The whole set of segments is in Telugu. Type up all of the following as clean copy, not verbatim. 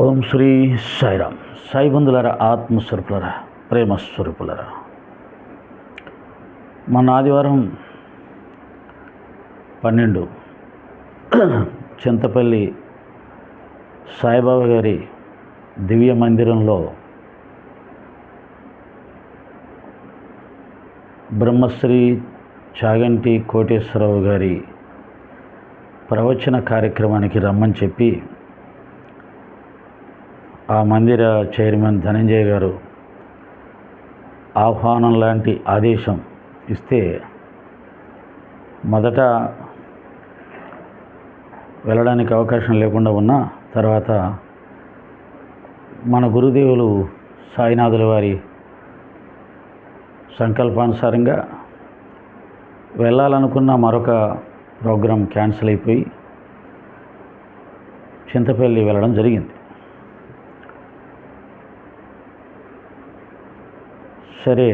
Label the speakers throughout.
Speaker 1: ఓం శ్రీ సాయిరామ్. సాయి బంధులరా, ఆత్మస్వరూపులరా, ప్రేమస్వరూపులరా, మన ఆదివారం 12 చింతపల్లి సాయిబాబా గారి దివ్య మందిరంలో బ్రహ్మశ్రీ చాగంటి కోటేశ్వరరావు గారి ప్రవచన కార్యక్రమానికి రమ్మని చెప్పి ఆ మందిర చైర్మన్ ధనంజయ గారు ఆహ్వానం లాంటి ఆదేశం ఇస్తే మొదట వెళ్ళడానికి అవకాశం లేకుండా ఉన్న తర్వాత మన గురుదేవులు సాయినాథుల వారి సంకల్పానుసారంగా వెళ్ళాలనుకున్న మరొక ప్రోగ్రాం క్యాన్సిల్ అయిపోయి చింతపల్లి వెళ్ళడం జరిగింది. సరే,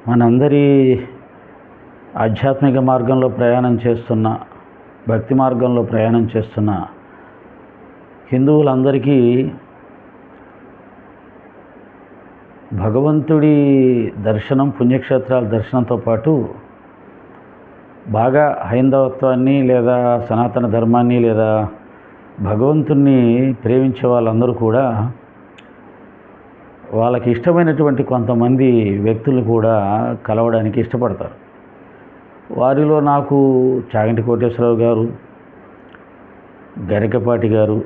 Speaker 1: మనందరి ఆధ్యాత్మిక మార్గంలో ప్రయాణం చేస్తున్న, భక్తి మార్గంలో ప్రయాణం చేస్తున్న హిందువులందరికీ భగవంతుడి దర్శనం, పుణ్యక్షేత్రాల దర్శనంతో పాటు బాగా హైందవత్వాన్ని లేదా సనాతన ధర్మాన్ని లేదా భగవంతుణ్ణి ప్రేమించే వాళ్ళందరూ కూడా వాళ్ళకి ఇష్టమైనటువంటి కొంతమంది వ్యక్తులు కూడా కలవడానికి ఇష్టపడతారు. వారిలో నాకు చాగంటి కోటేశ్వరరావు గారు, గరికపాటి గారు,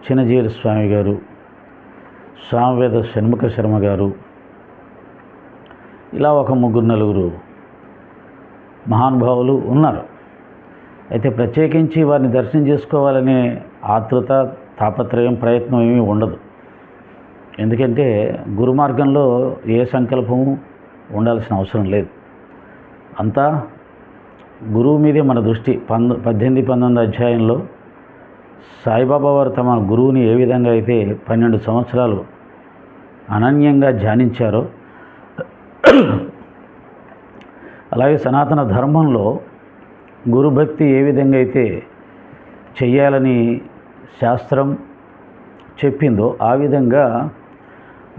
Speaker 1: చిన్నజీర స్వామి గారు, సామవేద షణ్ముఖ శర్మ గారు, ఇలా ఒక 3-4 మహానుభావులు ఉన్నారు. అయితే ప్రత్యేకించి వారిని దర్శనం చేసుకోవాలనే ఆతృత, తాపత్రయం, ప్రయత్నం ఏమీ ఉండదు. ఎందుకంటే గురు మార్గంలో ఏ సంకల్పము ఉండాల్సిన అవసరం లేదు. అంతా గురువు మీదే మన దృష్టి. 18-19 అధ్యాయంలో సాయిబాబా వారు తమ గురువుని ఏ విధంగా అయితే 12 సంవత్సరాలు అనన్యంగా ధ్యానించారో, అలాగే సనాతన ధర్మంలో గురుభక్తి ఏ విధంగా అయితే చెయ్యాలని శాస్త్రం చెప్పిందో ఆ విధంగా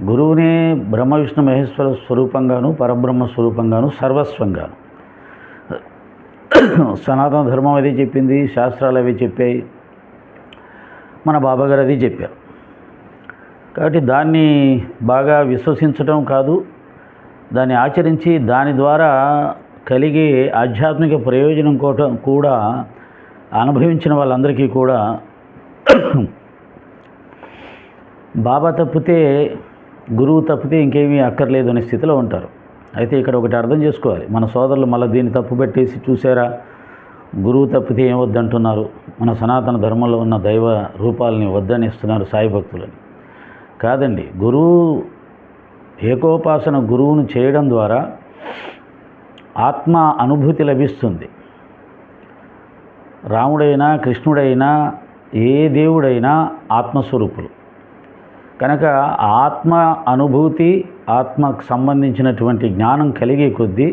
Speaker 1: గురువునే బ్రహ్మ విష్ణు మహేశ్వర స్వరూపంగాను, పరబ్రహ్మ స్వరూపంగాను, సర్వస్వంగాను సనాతన ధర్మం అదే చెప్పింది, శాస్త్రాలు అవి చెప్పాయి, మన బాబాగారు అది చెప్పారు. కాబట్టి దాన్ని బాగా విశ్వసించడం కాదు, దాన్ని ఆచరించి దాని ద్వారా కలిగే ఆధ్యాత్మిక ప్రయోజనం కూడా అనుభవించిన వాళ్ళందరికీ కూడా బాబా తప్పితే, గురువు తప్పితే ఇంకేమీ అక్కర్లేదు అనే స్థితిలో ఉంటారు. అయితే ఇక్కడ ఒకటి అర్థం చేసుకోవాలి. మన సోదరులు మళ్ళీ దీన్ని తప్పు పెట్టేసి, చూసారా గురువు తప్పితే ఏం వద్దంటున్నారు, మన సనాతన ధర్మంలో ఉన్న దైవ రూపాలని వద్దని ఇస్తున్నారు సాయి భక్తులని. కాదండి, గురువు ఏకోపాసన గురువును చేయడం ద్వారా ఆత్మ అనుభూతి లభిస్తుంది. రాముడైనా, కృష్ణుడైనా, ఏ దేవుడైనా ఆత్మస్వరూపులు కనుక ఆత్మ అనుభూతి, ఆత్మకు సంబంధించినటువంటి జ్ఞానం కలిగే కొద్దీ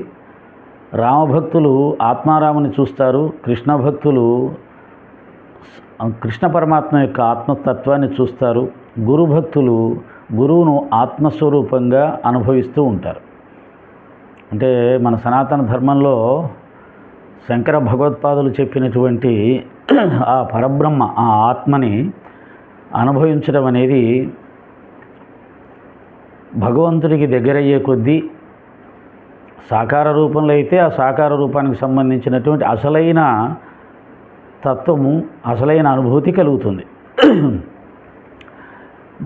Speaker 1: రామభక్తులు ఆత్మారాముని చూస్తారు, కృష్ణ భక్తులు కృష్ణ పరమాత్మ యొక్క ఆత్మతత్వాన్ని చూస్తారు, గురు భక్తులు గురువును ఆత్మస్వరూపంగా అనుభవిస్తూ ఉంటారు. అంటే మన సనాతన ధర్మంలో శంకర భగవత్పాదులు చెప్పినటువంటి ఆ పరబ్రహ్మ, ఆ ఆత్మని అనుభవించడం అనేది భగవంతుడికి దగ్గరయ్యే కొద్దీ సాకార రూపంలో అయితే ఆ సాకార రూపానికి సంబంధించినటువంటి అసలైన తత్వము, అసలైన అనుభూతి కలుగుతుంది.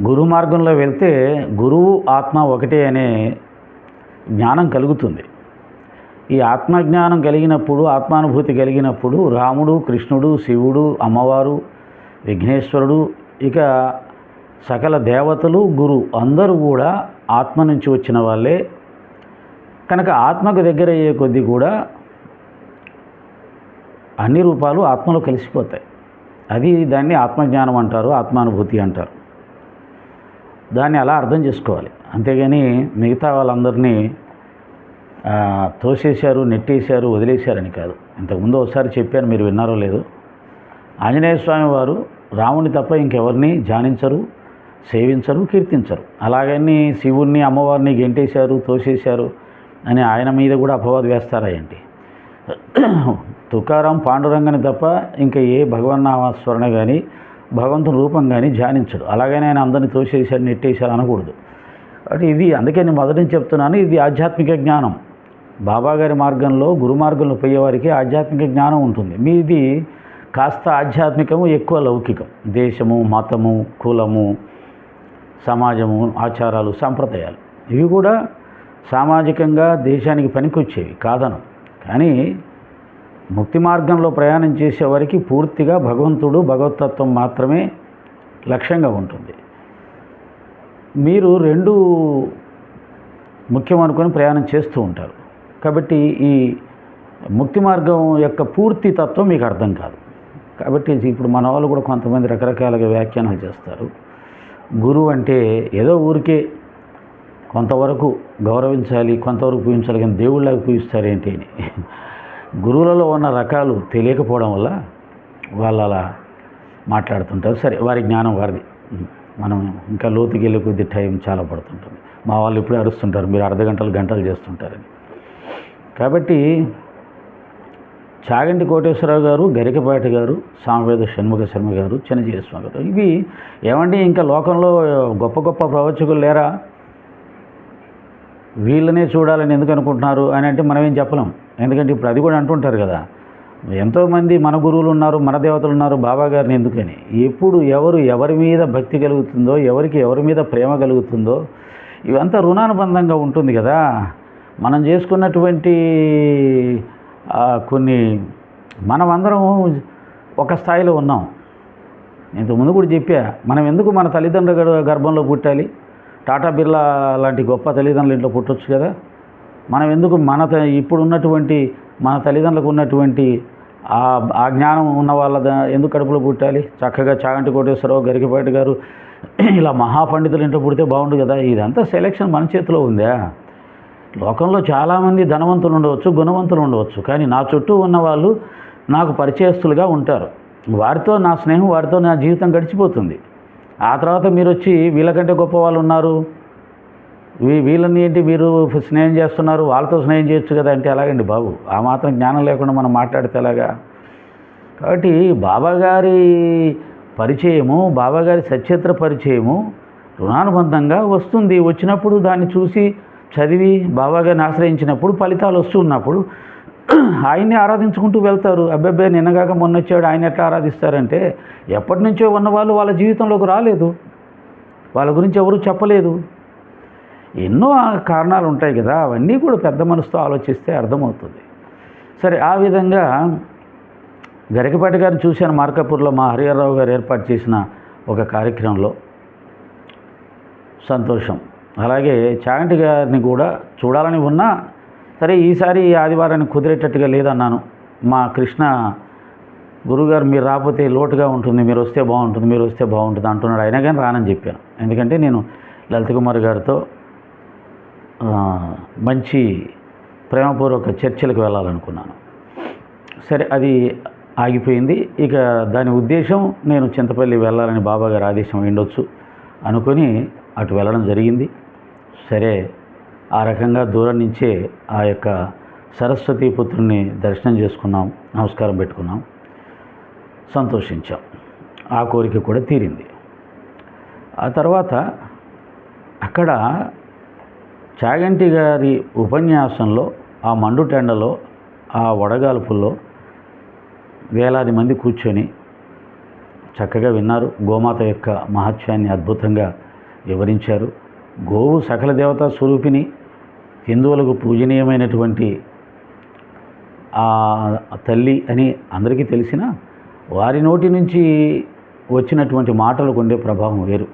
Speaker 1: గురు మార్గంలో వెళ్తే గురువు ఆత్మ ఒకటే అనే జ్ఞానం కలుగుతుంది. ఈ ఆత్మజ్ఞానం కలిగినప్పుడు, ఆత్మానుభూతి కలిగినప్పుడు రాముడు, కృష్ణుడు, శివుడు, అమ్మవారు, విఘ్నేశ్వరుడు, ఇక సకల దేవతలు, గురు అందరూ కూడా ఆత్మ నుంచి వచ్చిన వాళ్ళే. కనుక ఆత్మకు దగ్గర అయ్యే కొద్దీ కూడా అన్ని రూపాలు ఆత్మలో కలిసిపోతాయి. దాన్ని ఆత్మజ్ఞానం అంటారు, ఆత్మానుభూతి అంటారు. దాన్ని అలా అర్థం చేసుకోవాలి. అంతేగాని మిగతా వాళ్ళందరినీ తోసేశారు, నెట్టేశారు, వదిలేశారని కాదు. ఇంతకుముందు ఒకసారి చెప్పాను, మీరు విన్నారో లేదో. ఆంజనేయ స్వామి వారు రాముని తప్ప ఇంకెవరిని ధ్యానించరు, సేవించరు, కీర్తించరు. అలాగని శివుణ్ణి అమ్మవారిని గెంటేశారు, తోసేశారు అని ఆయన మీద కూడా అపవాదు వేస్తారా ఏంటి? తుకారాం పాండురంగని తప్ప ఇంకా ఏ భగవన్నామస్మరణ కానీ భగవంతుని రూపం కానీ ధ్యానించడు. అలాగని ఆయన అందరినీ తోసేశారు, నెట్టేశారు అనకూడదు. కాబట్టి ఇది అందుకే నేను మొదటి నుంచి చెప్తున్నాను, ఇది ఆధ్యాత్మిక జ్ఞానం. బాబాగారి మార్గంలో, గురు మార్గంలో పోయేవారికి ఆధ్యాత్మిక జ్ఞానం ఉంటుంది. మీది కాస్త ఆధ్యాత్మికము, ఎక్కువ లౌకికం. దేశము, మతము, కులము, సమాజము, ఆచారాలు, సంప్రదాయాలు ఇవి కూడా సామాజికంగా దేశానికి పనికొచ్చేవి కాదను. కానీ ముక్తి మార్గంలో ప్రయాణం చేసేవారికి పూర్తిగా భగవంతుడు, భగవతత్వం మాత్రమే లక్ష్యంగా ఉంటుంది. మీరు రెండు ముఖ్యం అనుకొని ప్రయాణం చేస్తూ ఉంటారు. కాబట్టి ఈ ముక్తి మార్గం యొక్క పూర్తి తత్వం మీకు అర్థం కాదు. కాబట్టి ఇప్పుడు మన వాళ్ళు కూడా కొంతమంది రకరకాలుగా వ్యాఖ్యానాలు చేస్తారు. గురువు అంటే ఏదో ఊరికే కొంతవరకు గౌరవించాలి, కొంతవరకు పూజించాలి, కానీ దేవుళ్ళకి పూజిస్తారేంటి అని. గురువులలో ఉన్న రకాలు తెలియకపోవడం వల్ల వాళ్ళు అలా మాట్లాడుతుంటారు. సరే, వారి జ్ఞానం వారిది. మనం ఇంకా లోతుకి వెళ్ళే కొద్ది టైం చాలా పడుతుంటుంది. మా వాళ్ళు ఇప్పుడే అరుస్తుంటారు, మీరు అర్ధ గంటలు చేస్తుంటారని. కాబట్టి చాగంటి కోటేశ్వరరావు గారు, గరికపాటి గారు, సామవేద షణ్ముఖ శర్మ గారు, చిన్నజీవి స్వామి గారు, ఇవి ఏమండి ఇంకా లోకంలో గొప్ప గొప్ప ప్రవచకులు లేరా? వీళ్ళనే చూడాలని ఎందుకు అనుకుంటున్నారు అని అంటే మనం ఏం చెప్పలేం. ఎందుకంటే ఇప్పుడు అది కూడా అంటుంటారు కదా, ఎంతోమంది మన గురువులు ఉన్నారు, మన దేవతలు ఉన్నారు, బాబా గారిని ఎందుకని. ఎప్పుడు ఎవరి మీద భక్తి కలుగుతుందో, ఎవరి మీద ప్రేమ కలుగుతుందో, ఇవంతా రుణానుబంధంగా ఉంటుంది కదా. మనం చేసుకున్నటువంటి కొన్ని మనమందరం ఒక స్థాయిలో ఉన్నాం. ఇంతకుముందు కూడా చెప్పా, మనం ఎందుకు మన తల్లిదండ్రుల గర్భంలో పుట్టాలి? టాటా బిర్లా లాంటి గొప్ప తల్లిదండ్రుల ఇంట్లో పుట్టొచ్చు కదా. మనం ఎందుకు ఇప్పుడు ఉన్నటువంటి మన తల్లిదండ్రులకు ఉన్నటువంటి ఆ జ్ఞానం ఉన్న వాళ్ళ ఎందుకు కడుపులో పుట్టాలి? చక్కగా చాగంటి కోటేశ్వరరావు, గరికపాటి గారు ఇలా మహాపండితులు ఇంట్లో పుడితే బాగుండు కదా. ఇదంతా సెలెక్షన్ మన చేతిలో ఉందా? లోకంలో చాలామంది ధనవంతులు ఉండవచ్చు, గుణవంతులు ఉండవచ్చు, కానీ నా చుట్టూ ఉన్న వాళ్ళు నాకు పరిచయస్తులుగా ఉంటారు. వారితో నా స్నేహం, వారితో నా జీవితం గడిచిపోతుంది. ఆ తర్వాత మీరు వచ్చి వీళ్ళకంటే గొప్ప వాళ్ళు ఉన్నారు, వీళ్ళని ఏంటి మీరు స్నేహం చేస్తున్నారు, వాళ్ళతో స్నేహం చేయొచ్చు కదా అంటే ఎలాగండి బాబు? ఆ మాత్రం జ్ఞానం లేకుండా మనం మాట్లాడితే ఎలాగా? కాబట్టి బాబాగారి పరిచయము, బాబాగారి సచిత్ర పరిచయము రుణానుబంధంగా వస్తుంది. వచ్చినప్పుడు దాన్ని చూసి చదివి బాబాగారిని ఆశ్రయించినప్పుడు ఫలితాలు వస్తున్నప్పుడు ఆయన్ని ఆరాధించుకుంటూ వెళ్తారు. అబ్బాయి నిన్నగాక మొన్న వచ్చాడు, ఆయన ఎట్లా ఆరాధిస్తారంటే ఎప్పటి నుంచో ఉన్నవాళ్ళు వాళ్ళ జీవితంలోకి రాలేదు, వాళ్ళ గురించి ఎవరు చెప్పలేదు. ఎన్నో కారణాలు ఉంటాయి కదా, అవన్నీ కూడా పెద్ద మనసుతో ఆలోచిస్తే అర్థమవుతుంది. సరే, ఆ విధంగా గరికపాటి గారిని చూశాను మార్కాపూర్లో. మా హరిహరరావు గారు ఏర్పాటు చేసిన ఒక కార్యక్రమంలో సంతోషం. అలాగే చాగంటి గారిని కూడా చూడాలని ఉన్నా సరే, ఈసారి ఆదివారానికి కుదిరేటట్టుగా లేదన్నాను. మా కృష్ణ గురుగారు మీరు రాకపోతే లోటుగా ఉంటుంది, మీరు వస్తే బాగుంటుంది అంటున్నాడు. అయినా కానీ రానని చెప్పాను. ఎందుకంటే నేను లలిత్ కుమార్ గారితో మంచి ప్రేమపూర్వక చర్చలకు వెళ్ళాలనుకున్నాను. సరే, అది ఆగిపోయింది. ఇక దాని ఉద్దేశం నేను చింతపల్లి వెళ్ళాలని బాబాగారు ఆదేశం ఉండొచ్చు అనుకొని అటు వెళ్ళడం జరిగింది. సరే, ఆ రకంగా దూరం నుంచే ఆ యొక్క సరస్వతీ పుత్రుని దర్శనం చేసుకున్నాం, నమస్కారం పెట్టుకున్నాం, సంతోషించాం. ఆ కోరిక కూడా తీరింది. ఆ తర్వాత అక్కడ చాగంటి గారి ఉపన్యాసంలో, ఆ మండుటెండలో, ఆ వడగాల్పుల్లో వేలాది మంది కూర్చొని చక్కగా విన్నారు. గోమాత యొక్క మహత్యాన్ని అద్భుతంగా వివరించారు. గోవు సకల దేవతా స్వరూపిణి, హిందువులకు పూజనీయమైనటువంటి ఆ తల్లి అని అందరికీ తెలిసిన వారి నోటి నుంచి వచ్చినటువంటి మాటలకు ఉండే ప్రభావం వేరు.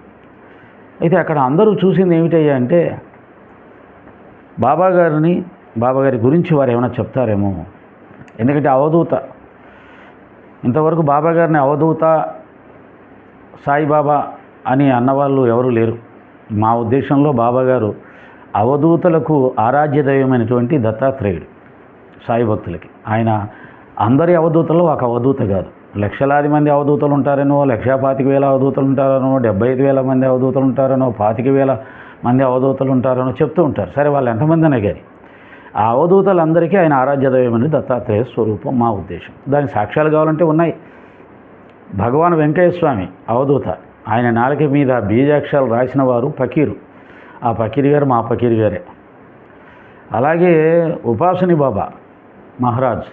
Speaker 1: అయితే అక్కడ అందరూ చూసింది ఏమిటయ్యా అంటే, బాబాగారి గురించి వారు ఏమైనా చెప్తారేమో. ఎందుకంటే అవధూత, ఇంతవరకు బాబాగారిని అవధూత, సాయిబాబా అని అన్నవాళ్ళు ఎవరూ లేరు. మా ఉద్దేశంలో బాబాగారు అవధూతలకు ఆరాధ్య దైవమైనటువంటి దత్తాత్రేయుడు. సాయి భక్తులకి ఆయన అందరి అవధూతలో ఒక అవధూత కాదు, లక్షలాది మంది అవధూతలు ఉంటారనో, 1,25,000 అవధూతలు ఉంటారనో, 75,000 మంది అవధూతలు ఉంటారనో, 25,000 మంది అవధూతలు ఉంటారనో చెప్తూ ఉంటారు. సరే, వాళ్ళు ఎంతమంది అనే కానీ ఆ అవధూతలందరికీ ఆయన ఆరాధ్య దైవమని దత్తాత్రేయ స్వరూపం మా ఉద్దేశం. దానికి సాక్ష్యాలు కావాలంటే ఉన్నాయి. భగవాన్ వెంకయ్య స్వామి అవధూత. ఆయన నాలుక మీద బీజాక్షరాలు రాసిన వారు ఫకీరు. ఆ ఫకీర్ గారు మా ఫకీర్ గారే. అలాగే ఉపాసని బాబా మహారాజ్,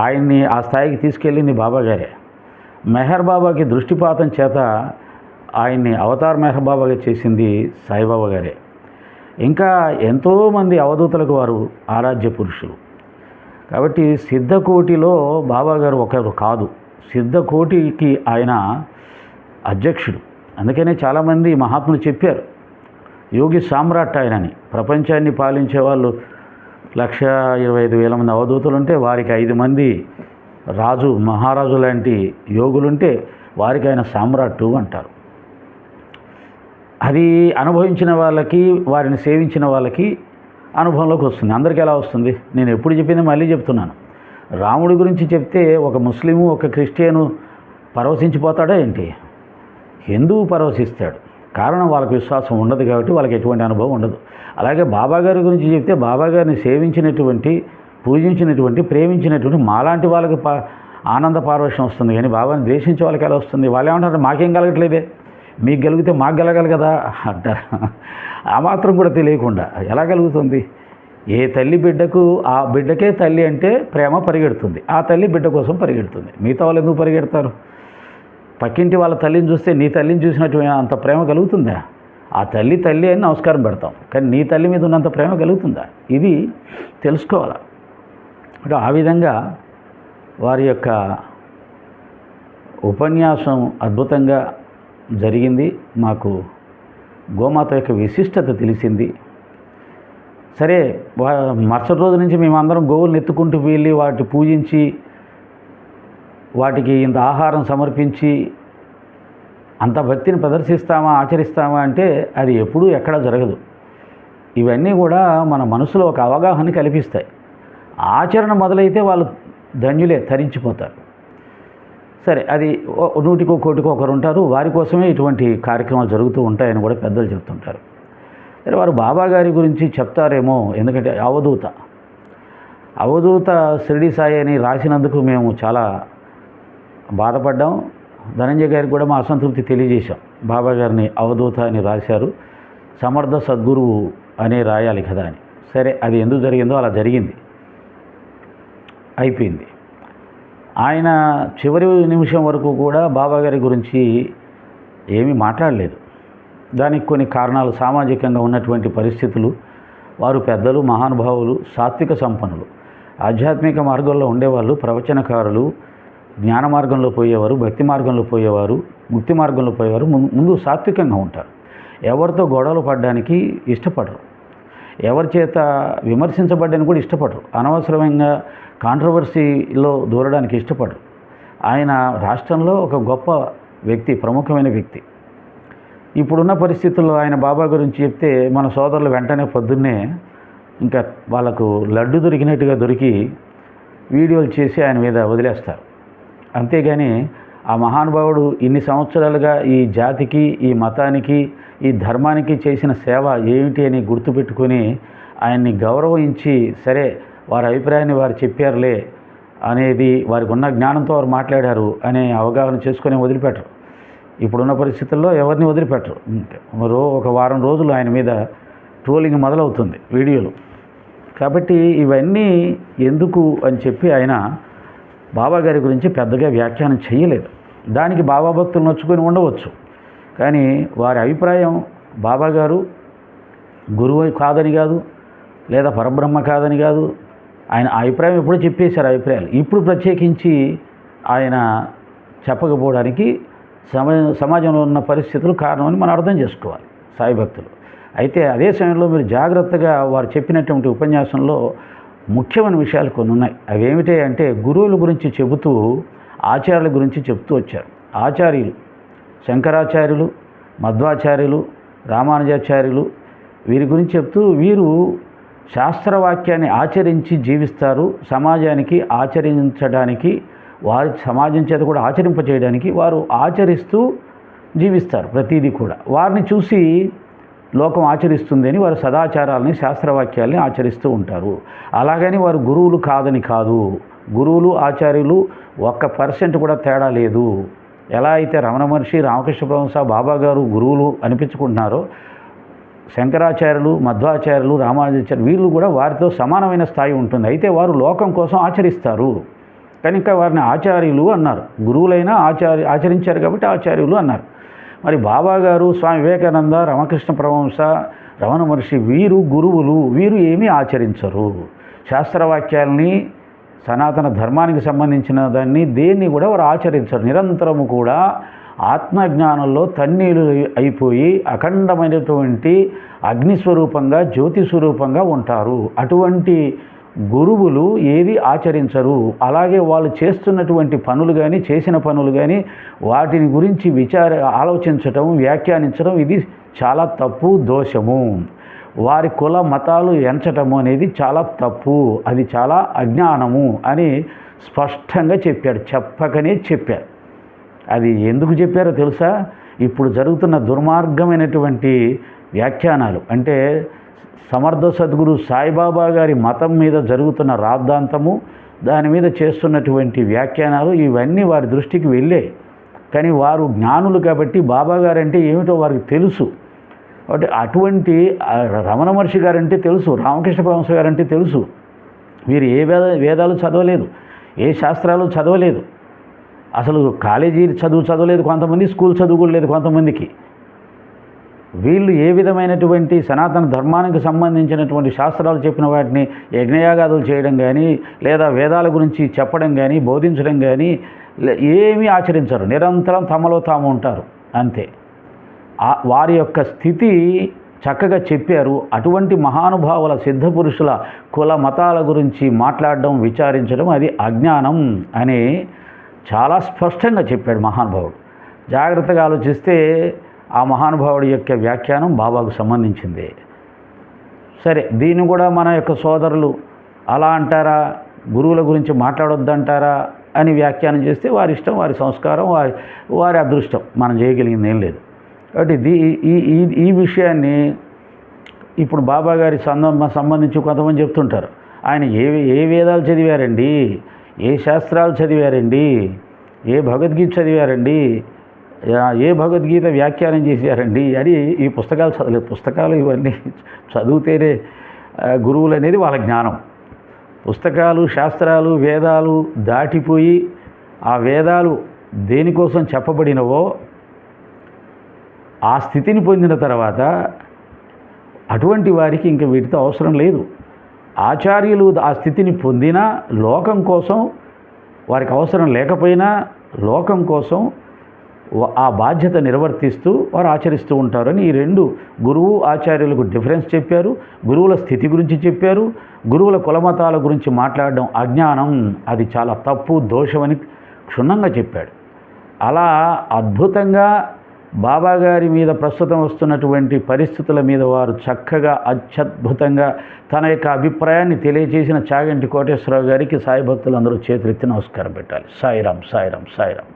Speaker 1: ఆయన్ని ఆ స్థాయికి తీసుకెళ్ళింది బాబా గారే. మెహర్ బాబాకి దృష్టిపాతం చేత ఆయన్ని అవతార్ మెహర్ బాబాగా చేసింది సాయిబాబా గారే. ఇంకా ఎంతోమంది అవధూతలకు వారు ఆరాధ్య పురుషులు. కాబట్టి సిద్ధకోటిలో బాబా గారు ఒకరు కాదు, సిద్ధకోటికి ఆయన అధ్యక్షుడు. అందుకనే చాలామంది మహాత్ములు చెప్పారు, యోగి సామ్రాట్ ఆయనని. ప్రపంచాన్ని పాలించే వాళ్ళు 1,25,000 మంది అవధూతలు ఉంటే వారికి 5 మంది రాజు మహారాజు లాంటి యోగులుంటే వారికి ఆయన సామ్రాట్టు అంటారు. అది అనుభవించిన వాళ్ళకి, వారిని సేవించిన వాళ్ళకి అనుభవంలోకి వస్తుంది. అందరికీ ఎలా వస్తుంది? నేను ఎప్పుడు చెప్పింది మళ్ళీ చెప్తున్నాను. రాముడి గురించి చెప్తే ఒక ముస్లిము, ఒక క్రిస్టియను పరవశించిపోతాడా ఏంటి? హిందువు పరవశిస్తాడు. కారణం వాళ్ళకి విశ్వాసం ఉండదు కాబట్టి వాళ్ళకి ఎటువంటి అనుభవం ఉండదు. అలాగే బాబాగారి గురించి చెప్తే బాబాగారిని సేవించినటువంటి, పూజించినటువంటి, ప్రేమించినటువంటి మాలాంటి వాళ్ళకి ఆనంద పారవశ్యం వస్తుంది. కానీ బాబాని ద్వేషించే వాళ్ళకి ఎలా వస్తుంది? వాళ్ళు ఏమంటారు, మాకేం కలగట్లేదే, మీకు కలిగితే మాకు కలగాలి కదా అంటారు. ఆ మాత్రం కూడా తెలియకుండా ఎలా కలుగుతుంది? ఏ తల్లి బిడ్డకు ఆ బిడ్డకే తల్లి అంటే ప్రేమ పరిగెడుతుంది. ఆ తల్లి బిడ్డ కోసం పరిగెడుతుంది. మిగతా వాళ్ళు ఎందుకు పరిగెడతారు? పక్కింటి వాళ్ళ తల్లిని చూస్తే నీ తల్లిని చూసినట్టు అంత ప్రేమ కలుగుతుందా? ఆ తల్లి తల్లి అని నమస్కారం పెడతాం, కానీ నీ తల్లి మీద ఉన్నంత ప్రేమ కలుగుతుందా? ఇది తెలుసుకోవాలి. అంటే ఆ విధంగా వారి యొక్క ఉపన్యాసం అద్భుతంగా జరిగింది. మాకు గోమాత యొక్క విశిష్టత తెలిసింది. సరే, మరుసటి రోజు నుంచి మేమందరం గోవులను ఎత్తుకుంటూ వెళ్ళి వాటి పూజించి వాటికి ఇంత ఆహారం సమర్పించి అంత భక్తిని ప్రదర్శిస్తామా, ఆచరిస్తామా అంటే అది ఎప్పుడూ ఎక్కడా జరగదు. ఇవన్నీ కూడా మన మనసులో ఒక అవగాహన కల్పిస్తాయి. ఆచరణ మొదలైతే వాళ్ళు ధన్యులే, తరించిపోతారు. సరే, అది 100కో 1,00,00,000కో ఒకరు ఉంటారు. వారి కోసమే ఇటువంటి కార్యక్రమాలు జరుగుతూ ఉంటాయని కూడా పెద్దలు చెప్తుంటారు. సరే, వారు బాబా గారి గురించి చెప్తారేమో, ఎందుకంటే అవధూత షిరిడి సాయి అని రాసినందుకు మేము చాలా బాధపడ్డాం. ధనంజయ్ గారికి కూడా మా అసంతృప్తి తెలియజేశాం. బాబా గారిని అవధూత అని రాశారు, సమర్థ సద్గురువు అనే రాయాలి కదా అని. సరే, అది ఎందుకు జరిగిందో అలా జరిగింది, అయిపోయింది. ఆయన చివరి నిమిషం వరకు కూడా బాబా గారి గురించి ఏమీ మాట్లాడలేదు. దానికి కొన్ని కారణాలు, సామాజికంగా ఉన్నటువంటి పరిస్థితులు, వారు పెద్దలు, మహానుభావులు, సాత్విక సంపన్నులు, ఆధ్యాత్మిక మార్గంలో ఉండేవాళ్ళు, ప్రవచనకారులు, జ్ఞాన మార్గంలో పోయేవారు, భక్తి మార్గంలో పోయేవారు, ముక్తి మార్గంలో పోయేవారు ముందు సాత్వికంగా ఉంటారు. ఎవరితో గొడవలు పడడానికి ఇష్టపడరు, ఎవరి చేత విమర్శించబడ్డానికి కూడా ఇష్టపడరు, అనవసరమైన కాంట్రవర్సీలో దూరడానికి ఇష్టపడరు. ఆయన రాష్ట్రంలో ఒక గొప్ప వ్యక్తి, ప్రముఖమైన వ్యక్తి. ఇప్పుడున్న పరిస్థితుల్లో ఆయన బాబా గురించి చెప్తే మన సోదరులు వెంటనే పొద్దున్నే ఇంకా వాళ్ళకు లడ్డు దొరికినట్టుగా దొరికి వీడియోలు చేసి ఆయన మీద వదిలేస్తారు. అంతేగాని ఆ మహానుభావుడు ఇన్ని సంవత్సరాలుగా ఈ జాతికి, ఈ మతానికి, ఈ ధర్మానికి చేసిన సేవ ఏమిటి అని గుర్తుపెట్టుకొని ఆయన్ని గౌరవించి, సరే వారి అభిప్రాయాన్ని వారు చెప్పారులే అనేది, వారికి ఉన్న జ్ఞానంతో వారు మాట్లాడారు అనే అవగాహన చేసుకొని వదిలిపెట్టరు. ఇప్పుడున్న పరిస్థితుల్లో ఎవరిని వదిలిపెట్టరు. ఒక వారం రోజులు ఆయన మీద ట్రోలింగ్ మొదలవుతుంది, వీడియోలు. కాబట్టి ఇవన్నీ ఎందుకు అని చెప్పి ఆయన బాబా గారి గురించి పెద్దగా వ్యాఖ్యానం చేయలేదు. దానికి బాబా భక్తులు నొచ్చుకొని ఉండవచ్చు, కానీ వారి అభిప్రాయం బాబా గారు గురువు కాదని కాదు, లేదా పరబ్రహ్మ కాదని కాదు. ఆయన అభిప్రాయం ఎప్పుడూ చెప్పేశారు అభిప్రాయాలు. ఇప్పుడు ప్రత్యేకించి ఆయన చెప్పకపోవడానికి సమాజంలో ఉన్న పరిస్థితులు కారణమని మనం అర్థం చేసుకోవాలి సాయి భక్తులు. అయితే అదే సమయంలో మీరు జాగ్రత్తగా వారు చెప్పినటువంటి ఉపన్యాసంలో ముఖ్యమైన విషయాలు కొన్ని ఉన్నాయి. అవేమిటి అంటే, గురువుల గురించి చెబుతూ ఆచార్యుల గురించి చెప్తూ వచ్చారు. ఆచార్యులు శంకరాచార్యులు, మధ్వాచార్యులు, రామానుజాచార్యులు, వీరి గురించి చెప్తూ వీరు శాస్త్రవాక్యాన్ని ఆచరించి జీవిస్తారు, సమాజానికి ఆచరించడానికి వారి సమాజం చేత కూడా ఆచరింపచేయడానికి వారు ఆచరిస్తూ జీవిస్తారు ప్రతీదీ కూడా. వారిని చూసి లోకం ఆచరిస్తుందని వారు సదాచారాలని శాస్త్రవాక్యాలని ఆచరిస్తూ ఉంటారు. అలాగని వారు గురువులు కాదని కాదు. గురువులు ఆచార్యులు 1% కూడా తేడా లేదు. ఎలా అయితే రమణ మహర్షి, రామకృష్ణ పరమహంస, బాబా గారు గురువులు అనిపించుకుంటున్నారో, శంకరాచార్యులు, మధ్వాచార్యులు, రామానుజాచార్యులు వీళ్ళు కూడా వారితో సమానమైన స్థాయి ఉంటుంది. అయితే వారు లోకం కోసం ఆచరిస్తారు కనుక వారిని ఆచార్యులు అన్నారు. గురువులైనా ఆచరించారు కాబట్టి ఆచార్యులు అన్నారు. మరి బాబా గారు, స్వామి వివేకానంద, రామకృష్ణ పరమహంస, రమణ మహర్షి వీరు గురువులు. వీరు ఏమీ ఆచరించరు. శాస్త్రవాక్యాలని, సనాతన ధర్మానికి సంబంధించిన దాన్ని దేన్ని కూడా వారు ఆచరించరు. నిరంతరము కూడా ఆత్మజ్ఞానంలో తన్నీలు అయిపోయి అఖండమైనటువంటి అగ్నిస్వరూపంగా, జ్యోతి స్వరూపంగా ఉంటారు. అటువంటి గురువులు ఏది ఆచరించరు. అలాగే వాళ్ళు చేస్తున్నటువంటి పనులు కానీ, చేసిన పనులు కానీ వాటిని గురించి ఆలోచించటం, వ్యాఖ్యానించడం ఇది చాలా తప్పు, దోషము. వారి కుల మతాలు ఎంచటము అనేది చాలా తప్పు, అది చాలా అజ్ఞానము అని స్పష్టంగా చెప్పాడు. చెప్పకనే చెప్పారు. అది ఎందుకు చెప్పారో తెలుసా? ఇప్పుడు జరుగుతున్న దుర్మార్గమైనటువంటి వ్యాఖ్యానాలు, అంటే సమర్థ సద్గురు సాయిబాబా గారి మతం మీద జరుగుతున్న రాద్ధాంతము, దాని మీద చేస్తున్నటువంటి వ్యాఖ్యానాలు ఇవన్నీ వారి దృష్టికి వెళ్ళాయి. కానీ వారు జ్ఞానులు కాబట్టి బాబా గారంటే ఏమిటో వారికి తెలుసు. అంటే అటువంటి రమణ మహర్షి గారంటే తెలుసు, రామకృష్ణ పరమహంస గారంటే తెలుసు. వీరు ఏ వేదాలు చదవలేదు, ఏ శాస్త్రాలు చదవలేదు, అసలు కాలేజీ చదవలేదు కొంతమంది, స్కూల్ చదువు కూడా లేదు కొంతమందికి. వీళ్ళు ఏ విధమైనటువంటి సనాతన ధర్మానికి సంబంధించినటువంటి శాస్త్రాలు చెప్పిన వాటిని యజ్ఞయాగాదులు చేయడం కానీ, లేదా వేదాల గురించి చెప్పడం కానీ, బోధించడం కానీ ఏమీ ఆచరించరు. నిరంతరం తమలో తాము ఉంటారు అంతే. వారి యొక్క స్థితి చక్కగా చెప్పారు. అటువంటి మహానుభావుల సిద్ధపురుషుల కుల మతాల గురించి మాట్లాడడం, విచారించడం అది అజ్ఞానం అని చాలా స్పష్టంగా చెప్పాడు మహానుభావుడు. జాగ్రత్తగా ఆలోచిస్తే ఆ మహానుభావుడి యొక్క వ్యాఖ్యానం బాబాకు సంబంధించింది. సరే, దీన్ని కూడా మన యొక్క సోదరులు అలా అంటారా, గురువుల గురించి మాట్లాడొద్దంటారా అని వ్యాఖ్యానం చేస్తే వారి ఇష్టం, వారి సంస్కారం, వారి అదృష్టం. మనం చేయగలిగింది ఏం లేదు. కాబట్టి ఈ విషయాన్ని ఇప్పుడు బాబా గారి సంబంధించి కొంతమంది చెప్తుంటారు, ఆయన ఏ వేదాలు చదివారండి, ఏ శాస్త్రాలు చదివారండి, ఏ భగవద్గీత చదివారండి, ఏ భగవద్గీత వ్యాఖ్యానం చేశారండి అని ఈ పుస్తకాలు చదవలేదు. పుస్తకాలు ఇవన్నీ చదివితేనే గురువులు అనేది వాళ్ళ జ్ఞానం. పుస్తకాలు, శాస్త్రాలు, వేదాలు దాటిపోయి ఆ వేదాలు దేనికోసం చెప్పబడినవో ఆ స్థితిని పొందిన తర్వాత అటువంటి వారికి ఇంక వీటితో అవసరం లేదు. ఆచార్యులు ఆ స్థితిని పొందినా లోకం కోసం, వారికి అవసరం లేకపోయినా లోకం కోసం ఆ బాధ్యత నిర్వర్తిస్తూ వారు ఆచరిస్తూ ఉంటారని ఈ రెండు గురువు ఆచార్యులకు డిఫరెన్స్ చెప్పారు. గురువుల స్థితి గురించి చెప్పారు. గురువుల కులమతాల గురించి మాట్లాడడం అజ్ఞానం, అది చాలా తప్పు, దోషమని క్షుణ్ణంగా చెప్పాడు. అలా అద్భుతంగా బాబా గారి మీద ప్రస్తుతం వస్తున్నటువంటి పరిస్థితుల మీద వారు చక్కగా అత్యద్భుతంగా తన యొక్క అభిప్రాయాన్ని తెలియజేసిన చాగంటి కోటేశ్వరరావు గారికి సాయి భక్తులందరూ చేతులెత్తి నమస్కారం పెట్టాలి. సాయిరాం, సాయిరాం, సాయిరాం.